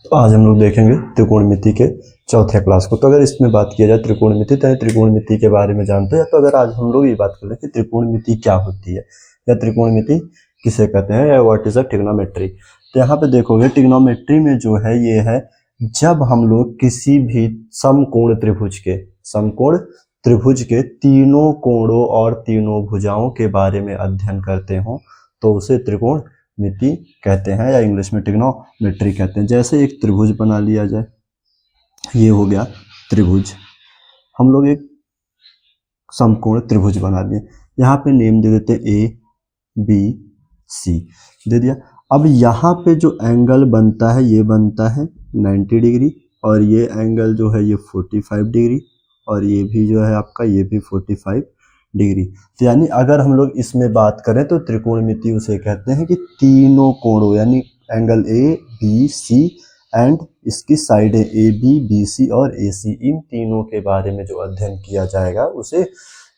तो आज हम लोग देखेंगे त्रिकोणमिति के चौथे क्लास को। तो अगर इसमें बात किया जाए त्रिकोणमिति, तो त्रिकोणमिति के बारे में जानते हैं। तो अगर आज हम लोग ये बात कर लें कि त्रिकोणमिति क्या होती है या त्रिकोणमिति किसे कहते हैं या व्हाट इज अ ट्रिग्नोमेट्री। तो यहाँ पे देखोगे ट्रिग्नोमेट्री में जो है ये है जब हम लोग किसी भी समकोण त्रिभुज के तीनों कोणों और तीनों भुजाओं के बारे में अध्ययन करते हो तो उसे त्रिकोणमिति कहते हैं या इंग्लिश में ट्रिग्नोमेट्री कहते हैं। जैसे एक त्रिभुज बना लिया जाए, ये हो गया त्रिभुज, हम लोग एक समकोण त्रिभुज बना लिए, यहाँ पे नेम दे देते ए बी सी दे दिया। अब यहाँ पे जो एंगल बनता है ये बनता है 90 डिग्री और ये एंगल जो है ये 45 डिग्री और ये भी जो है आपका ये भी 45 डिग्री। तो यानी अगर हम लोग इसमें बात करें तो त्रिकोणमिति उसे कहते हैं कि तीनों कोणों यानी angle A B C and इसकी साइड ए बी सी और ए सी, इन तीनों के बारे में जो अध्ययन किया जाएगा उसे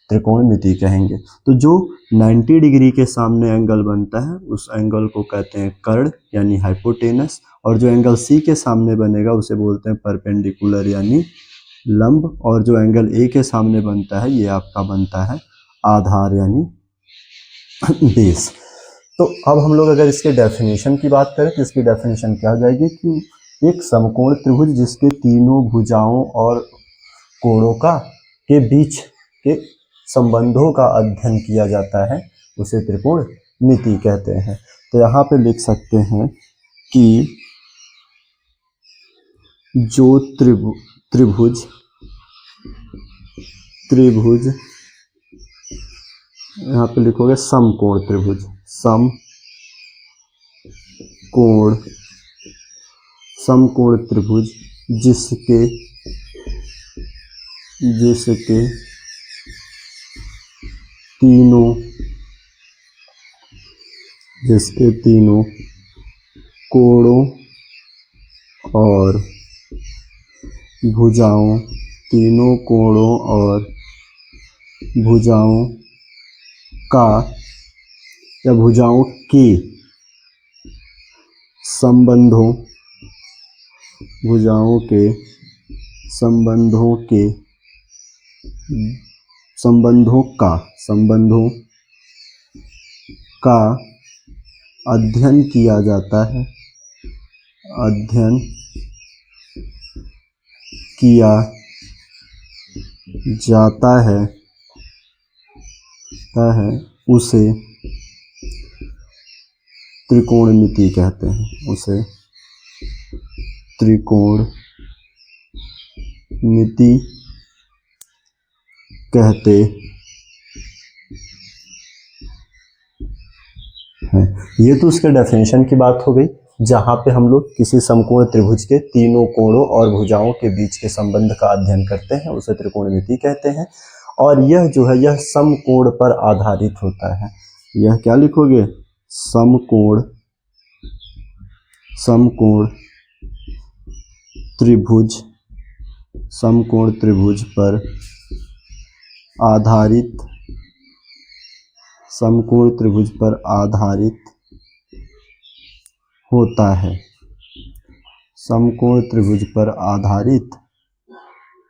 त्रिकोणमिति कहेंगे। तो जो 90 डिग्री के सामने एंगल बनता है उस एंगल को कहते हैं कर्ण यानी हाइपोटेनस, और जो एंगल सी के सामने बनेगा उसे बोलते हैं परपेंडिकुलर यानी लंब, और जो एंगल ए के सामने बनता है ये आपका बनता है आधार यानी बेस। तो अब हम लोग अगर इसके डेफिनेशन की बात करें तो इसकी डेफिनेशन क्या हो जाएगी कि एक समकोण त्रिभुज जिसके तीनों भुजाओं और कोणों के बीच के संबंधों का अध्ययन किया जाता है उसे त्रिकोणमिति कहते हैं। तो यहाँ पे लिख सकते हैं कि जो त्रिभुज यहाँ पे लिखोगे समकोण त्रिभुज, समकोण त्रिभुज जिसके तीनों कोणों और भुजाओं का या भुजाओं के संबंधों का अध्ययन किया जाता है, उसे त्रिकोणमिति कहते हैं, उसे त्रिकोणमिति कहते हैं। ये तो उसके डेफिनेशन की बात हो गई जहाँ पे हम लोग किसी समकोण त्रिभुज के तीनों कोणों और भुजाओं के बीच के संबंध का अध्ययन करते हैं उसे त्रिकोणमिति कहते हैं। और यह जो है यह समकोण पर आधारित होता है। यह क्या लिखोगे, समकोण त्रिभुज पर आधारित होता है, समकोण त्रिभुज पर आधारित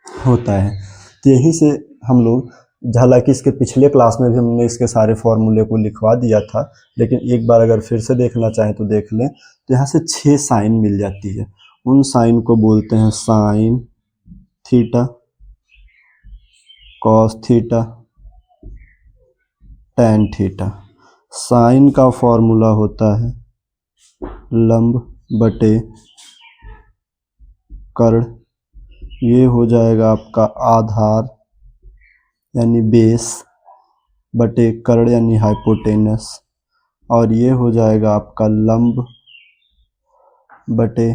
होता है। तो यहीं से हम लोग, हालांकि इसके पिछले क्लास में भी हमने इसके सारे फॉर्मूले को लिखवा दिया था, लेकिन एक बार अगर फिर से देखना चाहें तो देख लें। तो यहाँ से 6 साइन मिल जाती है, उन साइन को बोलते हैं sine theta, cos theta, tan theta. Sine का फॉर्मूला होता है लंब बटे कर्ण, ये हो जाएगा आपका आधार यानी बेस बटे कर्ण यानी हाइपोटेनस, और ये हो जाएगा आपका लंब बटे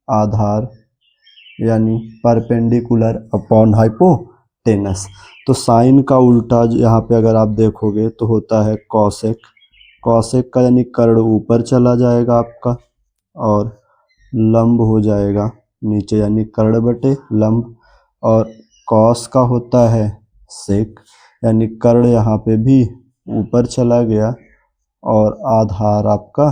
आधार यानी परपेंडिकुलर अपॉन हाइपोटेनस। तो साइन का उल्टा यहाँ पे अगर आप देखोगे तो होता है कॉसेक का यानी कर्ण ऊपर चला जाएगा आपका और लंब हो जाएगा नीचे यानी कर्ण बटे लंब, और कॉस का होता है सेक यानी कर्ण यहाँ पे भी ऊपर चला गया और आधार आपका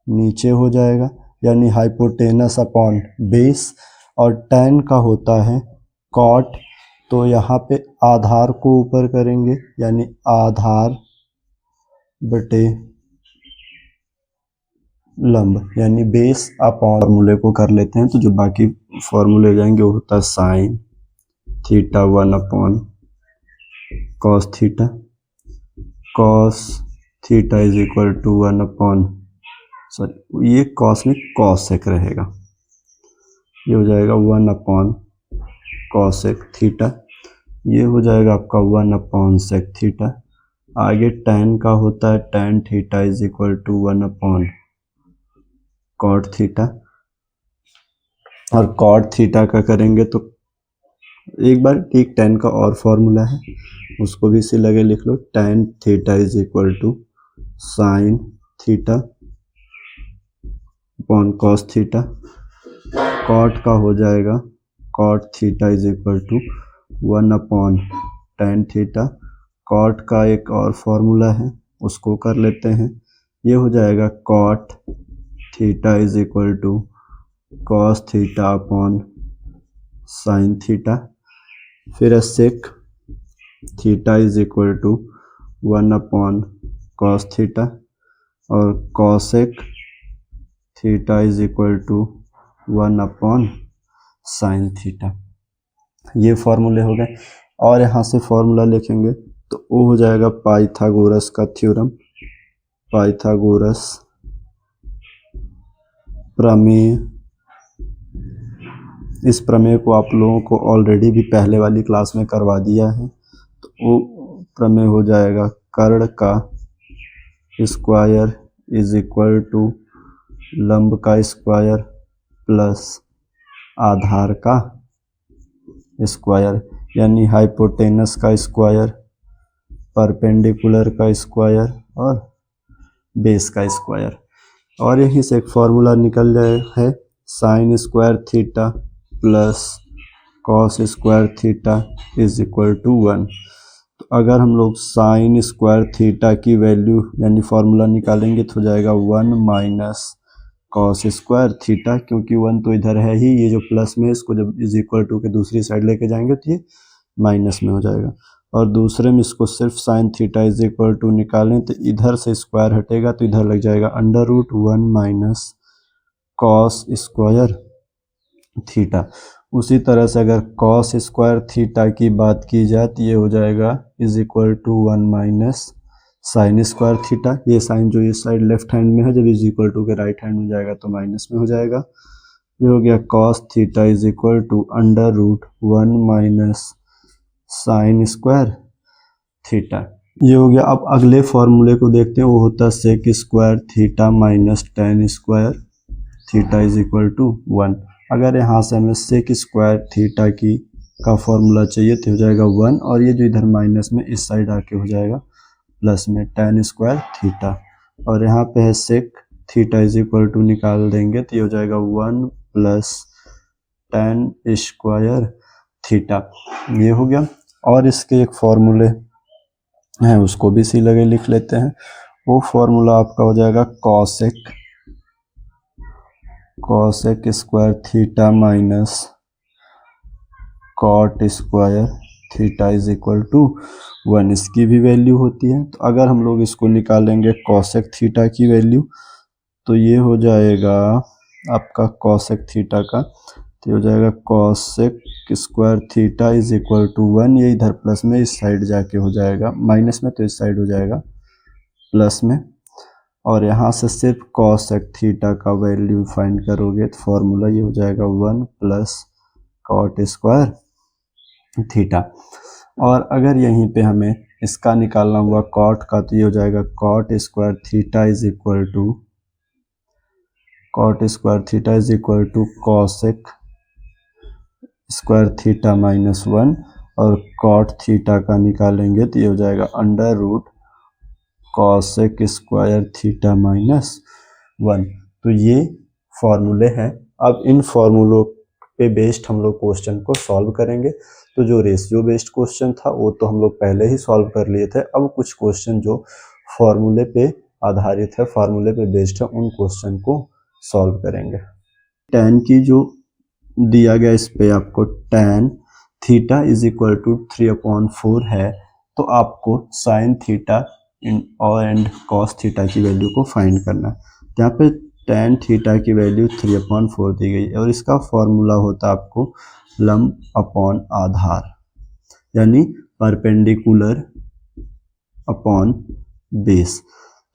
नीचे हो जाएगा यानी हाइपोटेनस अपॉन बेस, और tan का होता है cot, तो यहाँ पे आधार को ऊपर करेंगे यानी आधार बटे लंब, यानी बेस अपॉन, फॉर्मूले को कर लेते हैं तो जो बाकी फॉर्मूले जाएंगे वो होता है sine theta 1 upon cos theta, cos theta is equal to 1 upon, sorry ये कॉस में कॉसेक रहेगा, ये हो जाएगा 1 अपॉन कॉसेक थीटा, ये हो जाएगा आपका 1 अपॉन सेक थीटा। आगे tan का होता है tan theta is equal to 1 upon cot theta, और कॉट थीटा का करेंगे तो एक बार ठीक tan का और फॉर्मूला है उसको भी इसी लगे लिख लो, tan theta is equal to sine theta upon cos theta, cot का हो जाएगा cot theta is equal to 1 upon tan theta, cot का एक और फॉर्मूला है उसको कर लेते हैं, ये हो जाएगा cot theta is equal to cos theta upon sine theta, फिर sec theta is equal to 1 upon cos theta, और cosec theta is equal to 1 upon sine theta. ये फॉर्मूले हो गए, और यहाँ से फॉर्मूला लिखेंगे तो वो हो जाएगा पाइथागोरस का थ्योरम, पाइथागोरस प्रमेय। इस प्रमेय को आप लोगों को ऑलरेडी भी पहले वाली क्लास में करवा दिया है, तो वो प्रमेय हो जाएगा कर्ण का स्क्वायर इज इक्वल टू लंब का स्क्वायर प्लस आधार का स्क्वायर, यानी हाइपोटेनस का स्क्वायर, परपेंडिकुलर का स्क्वायर और बेस का स्क्वायर। और यहीं से एक फॉर्मूला निकल जाए है sine square theta plus cos square theta is equal to 1। तो अगर हम लोग साइन स्क्वायर थीटा की वैल्यू यानी फॉर्मूला निकालेंगे तो हो जाएगा 1 माइनस कॉस स्क्वायर थीटा, क्योंकि 1 तो इधर है ही, ये जो प्लस में इसको जब इज इक्वल टू के दूसरी साइड लेके जाएंगे तो ये माइनस में हो जाएगा, और दूसरे में इसको सिर्फ sine theta is equal to निकालें तो इधर से स्क्वायर हटेगा तो इधर लग जाएगा under root 1 minus cos square theta. उसी तरह से अगर कॉस स्क्वायर थीटा की बात की जाए तो ये हो जाएगा is equal to 1 minus sine square theta, ये साइन जो इस साइड लेफ्ट हैंड में है जब इज इक्वल टू के राइट हैंड में जाएगा तो माइनस में हो जाएगा, ये हो गया cos theta is equal to under root 1 minus sine square theta, ये हो गया। अब अगले फॉर्मूले को देखते हैं, वो होता है sec square theta minus tan square theta is equal to 1। अगर यहाँ से हमें सेक स्क्वायर थीटा की का फॉर्मूला चाहिए तो हो जाएगा 1, और ये जो इधर माइनस में इस साइड आके हो जाएगा प्लस में टेन स्क्वायर थीटा, और यहाँ पे है sec theta is equal to निकाल देंगे तो ये हो जाएगा 1 प्लस टेन स्क्वायर थीटा, ये हो गया। और इसके एक फॉर्मूले हैं उसको भी सी लगे लिख लेते हैं, वो फॉर्मूला आपका हो जाएगा cosec square theta minus cot square theta is equal to 1, इसकी भी वैल्यू होती है। तो अगर हम लोग इसको निकालेंगे कॉसेक थीटा की वैल्यू तो ये हो जाएगा आपका कॉसेक थीटा का, तो हो जाएगा cosec square theta is equal to 1, ये इधर प्लस में इस साइड जाके हो जाएगा माइनस में, तो इस साइड हो जाएगा प्लस में, और यहाँ से सिर्फ कॉसेक थीटा का वैल्यू फाइंड करोगे तो फॉर्मूला ये हो जाएगा 1 प्लस कॉट स्क्वायर थीटा। और अगर यहीं पे हमें इसका निकालना हुआ कॉट का तो ये हो जाएगा cot square theta is equal to cosec square theta minus 1, और कॉट थीटा का निकालेंगे तो ये हो जाएगा under root cosec square theta minus 1। तो ये फॉर्मूले हैं। अब इन फॉर्मूलों पे बेस्ड हम लोग क्वेश्चन को सॉल्व करेंगे। तो जो रेशियो बेस्ड क्वेश्चन था वो तो हम लोग पहले ही सॉल्व कर लिए थे, अब कुछ क्वेश्चन जो फॉर्मूले पे आधारित है, फार्मूले पे बेस्ड है, उन क्वेश्चन को सॉल्व करेंगे। tan की जो दिया गया इस पे आपको tan theta is equal to 3/4 है, तो आपको sin थीटा और एंड cos थीटा की वैल्यू को फाइंड करना है। यहाँ पे tan थीटा की वैल्यू 3/4 दी गई है और इसका फॉर्मूला होता है आपको लंब अपॉन आधार, यानी परपेंडिकुलर अपॉन बेस।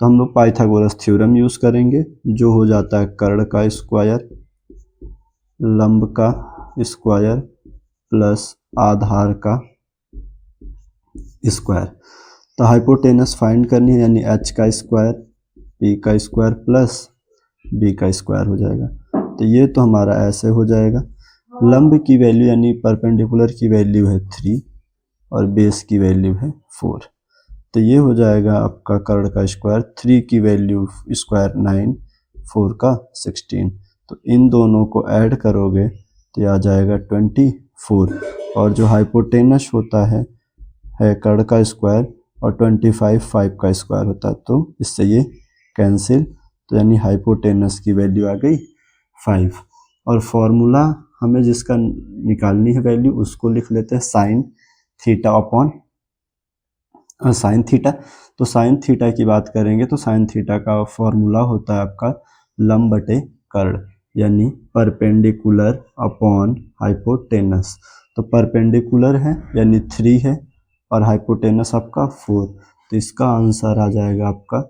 तो हम लोग पाइथागोरस थ्योरम यूज करेंगे, जो हो जाता है कर्ण का स्क्वायर लंब का स्क्वायर प्लस आधार का स्क्वायर। तो हाइपोटेनस फाइंड करनी है, यानी h का स्क्वायर p का स्क्वायर प्लस b का स्क्वायर हो जाएगा। तो ये तो हमारा ऐसे हो जाएगा। लंब की वैल्यू यानी परपेंडिकुलर की वैल्यू है 3 और बेस की वैल्यू है 4। तो ये हो जाएगा आपका कर्ण का स्क्वायर, 3 की वैल्यू स्क्वायर 9, 4 का 16। तो इन दोनों को ऐड करोगे तो ये आ जाएगा 24। और जो हाइपोटेनस होता है कर्ण का स्क्वायर और 25 5 का स्क्वायर होता है, तो इससे ये कैंसिल। तो यानी हाइपोटेनस की वैल्यू आ गई 5। और फॉर्मूला हमें जिसका निकालनी है वैल्यू उसको लिख लेते हैं sine theta upon sine theta. तो साइन थीटा की बात करेंगे तो साइन थीटा का फॉर्मूला होता है आपका लंब बटे कर्ण, यानी परपेंडिकुलर अपॉन हाइपोटेनस। तो परपेंडिकुलर है यानी 3 है और हाइपोटेनस आपका 4, तो इसका आंसर आ जाएगा आपका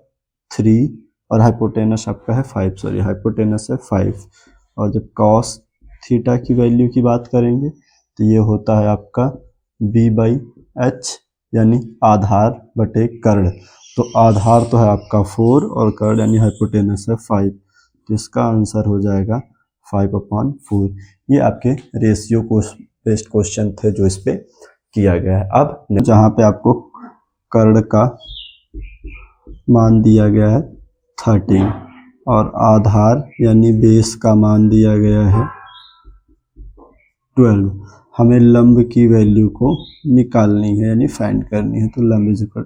3 और हाइपोटेनस आपका है 5, सॉरी हाइपोटेनस है 5। और जब कॉस थीटा की वैल्यू की बात करेंगे तो ये होता है आपका b/h, यानी आधार बटे कर्ण। तो आधार तो है आपका 4 और कर्ण यानी हाइपोटेनस है 5, तो इसका आंसर हो जाएगा 5/4। ये आपके रेशियो को बेस्ड क्वेश्चन थे जो इस पे किया गया है। अब जहाँ पे आपको कर्ण का मान दिया गया है 13 और आधार यानी बेस का मान दिया गया है 12, हमें लंब की वैल्यू को निकालनी है यानी फाइंड करनी है। तो लंब इज इक्वल,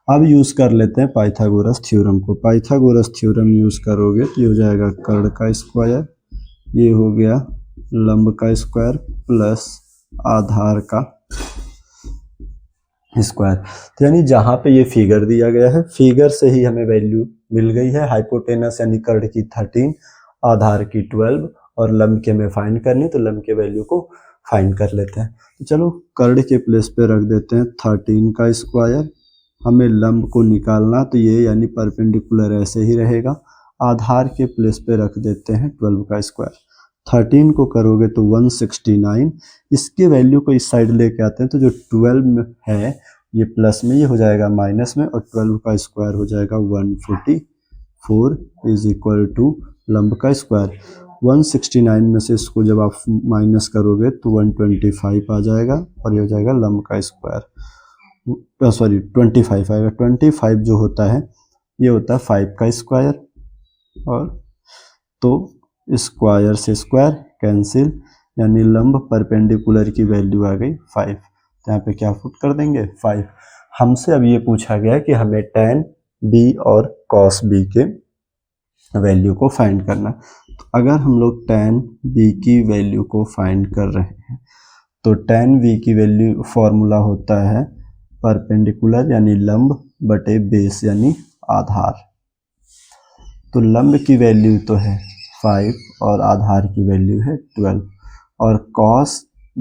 अब यूज कर लेते हैं पाइथागोरस थ्योरम को। पाइथागोरस थ्योरम यूज करोगे तो ये हो जाएगा कर्ण का स्क्वायर, ये हो गया लंब का स्क्वायर प्लस आधार का स्क्वायर। तो यानी जहाँ पे ये फिगर दिया गया है फिगर से ही हमें वैल्यू मिल गई है। हाइपोटेनस यानी कर्ण की 13, आधार की 12 और लंब के हमें फाइंड करनी, तो लंब के वैल्यू को फाइंड कर लेते हैं। तो चलो कर्ण के प्लेस पे रख देते हैं 13 का स्क्वायर, हमें लंब को निकालना तो ये यानी परपेंडिकुलर ऐसे ही रहेगा। आधार के प्लेस पे रख देते हैं 12 का स्क्वायर, 13 को करोगे तो 169, इसके वैल्यू को इस साइड लेके आते हैं तो जो 12 है ये प्लस में, ये हो जाएगा माइनस में, और 12 का स्क्वायर हो जाएगा 144 इज इक्वल टू लंब का स्क्वायर। 169 में से इसको जब आप माइनस करोगे तो 125 आ जाएगा और ये हो जाएगा लंब का स्क्वायर, सॉरी 25 आएगा। 25 जो होता है ये होता है 5 का स्क्वायर, और तो स्क्वायर से स्क्वायर कैंसिल, यानी लंब परपेंडिकुलर की वैल्यू आ गई 5। तो यहाँ पे क्या पुट कर देंगे 5। हमसे अब ये पूछा गया कि हमें tan b और cos b के वैल्यू को फाइंड करना। तो अगर हम लोग tan b की वैल्यू को फाइंड कर रहे हैं तो tan b की वैल्यू फॉर्मूला होता है परपेंडिकुलर यानी लंब बटे बेस यानी आधार। तो लंब की वैल्यू तो है 5 और आधार की वैल्यू है 12, और cos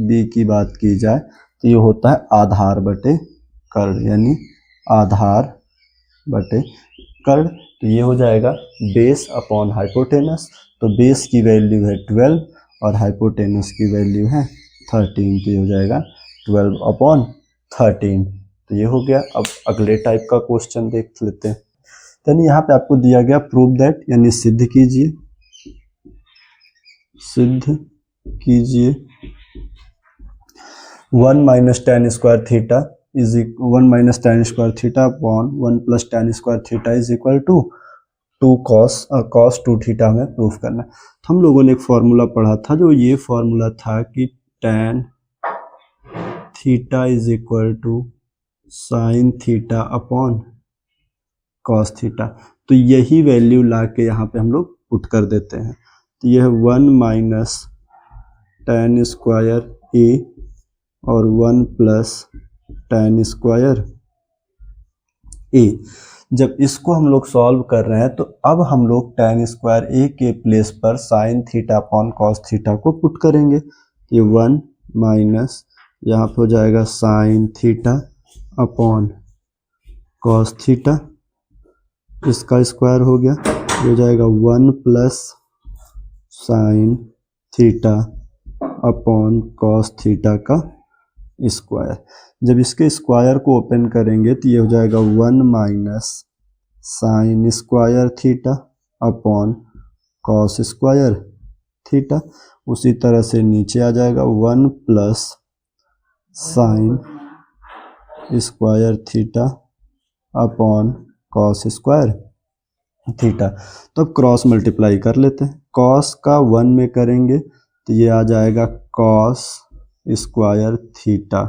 b की बात की जाए तो ये होता है आधार बटे कर्ण, यानी आधार बटे कर्ण। तो ये हो जाएगा बेस अपॉन हाइपोटेनस, तो बेस की वैल्यू है 12 और हाइपोटेनस की वैल्यू है 13, तो ये हो जाएगा 12/13। तो ये हो गया। अब अगले टाइप का क्वेश्चन देख लेते हैं। यानी यहाँ पे आपको दिया गया प्रूव दैट, यानी सिद्ध कीजिए, सिद्ध कीजिए 1 - tan square theta is 1 - tan square theta upon 1 + tan square theta is equal to 2 cos 2 theta हमें प्रूफ करना है। तो हम लोगों ने एक फॉर्मूला पढ़ा था, जो ये फॉर्मूला था कि tan theta is equal to sine theta upon cos theta. तो यही वैल्यू ला के यहाँ पे हम लोग पुट कर देते हैं, तो यह 1 माइनस tan स्क्वायर ए और 1 प्लस tan स्क्वायर ए। जब इसको हम लोग सॉल्व कर रहे हैं तो अब हम लोग tan स्क्वायर ए के प्लेस पर sign theta upon cos theta को पुट करेंगे। ये 1 माइनस यहाँ पे हो जाएगा sign theta upon cos theta, इसका स्क्वायर हो गया, ये हो जाएगा 1 plus sign theta upon cos theta का स्क्वायर। जब इसके स्क्वायर को ओपन करेंगे तो ये हो जाएगा 1 minus sine square theta upon cos square theta. उसी तरह से नीचे आ जाएगा 1 plus sine square theta upon cos square theta. तो अब क्रॉस मल्टीप्लाई कर लेते हैं। कॉस का 1 में करेंगे तो ये आ जाएगा कॉस स्क्वायर थीटा,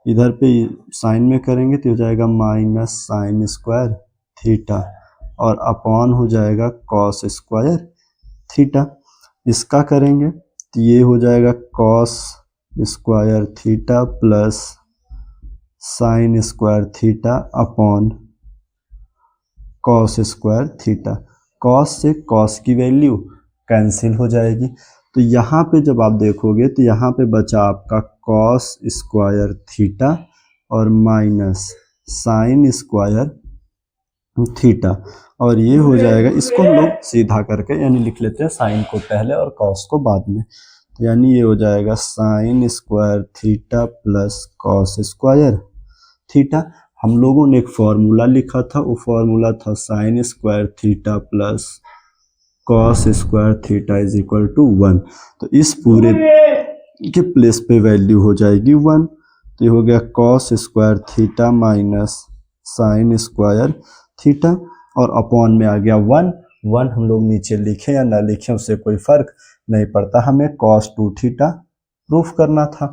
इधर पे साइन में करेंगे तो हो जाएगा माइनस साइन स्क्वायर थीटा और अपॉन हो जाएगा कॉस स्क्वायर थीटा। इसका करेंगे तो ये हो जाएगा cos square theta plus sine square theta upon cos square theta. Cos से कॉस की वैल्यू कैंसिल हो जाएगी, तो यहाँ पे जब आप देखोगे तो यहाँ पे बचा आपका कॉस स्क्वायर थीटा और माइनस साइन स्क्वायर थीटा, और ये हो जाएगा, इसको हम लोग सीधा करके यानी लिख लेते हैं साइन को पहले और कॉस को बाद में, यानी ये हो जाएगा sign square theta plus cos square theta. हम लोगों ने एक फॉर्मूला लिखा था, वो फॉर्मूला था sine square theta plus cos square theta is equal to 1। तो इस पूरे के प्लेस पे वैल्यू हो जाएगी 1, तो ये हो गया cos square theta minus sine square theta और अपॉन में आ गया 1 हम लोग नीचे लिखें या ना लिखें उससे कोई फर्क नहीं पड़ता, हमें कॉस 2 थीटा प्रूफ करना था।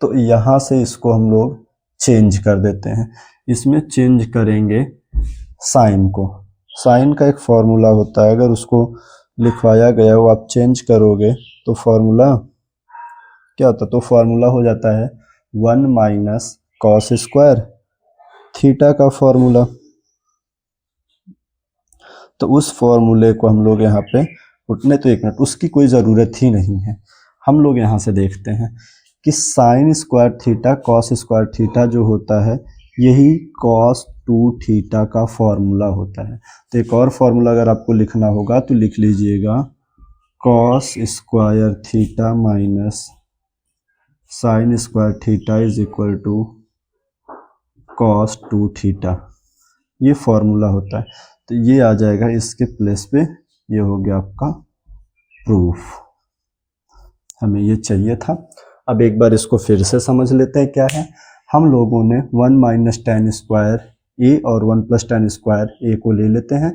तो यहाँ से इसको हम लोग चेंज कर देते हैं, इसमें चेंज करेंगे साइन को। साइन का एक फॉर्मूला होता है, अगर उसको लिखवाया गया वो आप चेंज करोगे तो फॉर्मूला क्या होता है, तो फॉर्मूला हो जाता है 1 माइनस कॉस स्क्वायर थीटा का फॉर्मूला। तो उस फॉर्मूले को हम लोग यहाँ पे उठने, तो एक मिनट, उसकी कोई ज़रूरत ही नहीं है। हम लोग यहाँ से देखते हैं कि sign square theta cos square theta जो होता है यही कॉस 2 थीटा का फॉर्मूला होता है। तो एक और फॉर्मूला अगर आपको लिखना होगा तो लिख लीजिएगा cos square theta minus sine square theta is equal to cos 2 theta, ये फॉर्मूला होता है। तो ये आ जाएगा इसके प्लेस पे, ये हो गया आपका प्रूफ, हमें ये चाहिए था। अब एक बार इसको फिर से समझ लेते हैं क्या है। हम लोगों ने 1 माइनस टेन स्क्वायर ए और 1 प्लस टेन स्क्वायर ए को ले लेते हैं।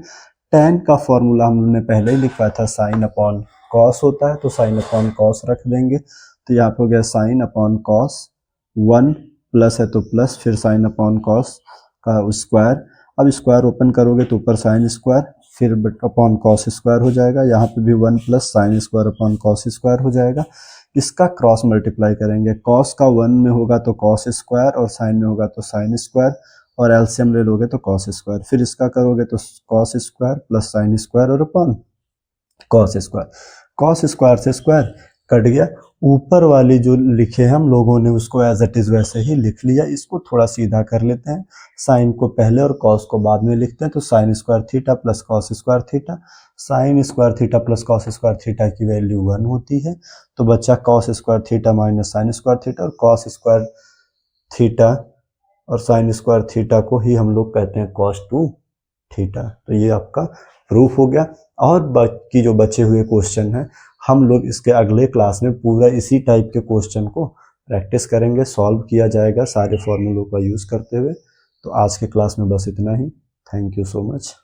टेन का फॉर्मूला हमने पहले ही लिखवाया था, साइन अपॉन कॉस होता है, तो साइन अपॉन कॉस रख देंगे। तो यहाँ पे हो गया साइन अपॉन कॉस, 1 प्लस है तो प्लस, फिर साइन अपॉन कॉस का स्क्वायर। अब स्क्वायर ओपन करोगे तो ऊपर साइन स्क्वायर, फिर अपॉन कॉस स्क्वायर हो जाएगा। यहाँ पे भी 1 plus sine square upon cos square हो जाएगा। इसका क्रॉस मल्टीप्लाई करेंगे, कॉस का 1 में होगा तो कॉस स्क्वायर और साइन में होगा तो साइन स्क्वायर, और एलसीएम ले लोगे तो कॉस स्क्वायर। फिर इसका करोगे तो cos square plus sine square और upon cos square. Cos square से स्क्वायर कट गया, ऊपर वाली जो लिखे हैं हम लोगों ने उसको एज इट इज वैसे ही लिख लिया। इसको थोड़ा सीधा कर लेते हैं, साइन को पहले और कॉस को बाद में लिखते हैं। तो sign square theta plus cos square theta, sign square theta plus cos square theta की वैल्यू 1 होती है, तो बच्चा cos square theta minus sine square theta, और कॉस स्क्वायर थीटा और साइन स्क्वायर थीटा को ही हम लोग कहते हैं कॉस 2 थीटा। तो ये आपका प्रूफ हो गया। और बाकी जो बचे हुए क्वेश्चन हैं हम लोग इसके अगले क्लास में पूरा इसी टाइप के क्वेश्चन को प्रैक्टिस करेंगे, सॉल्व किया जाएगा सारे फॉर्मूलों का यूज़ करते हुए। तो आज के क्लास में बस इतना ही। Thank you so much.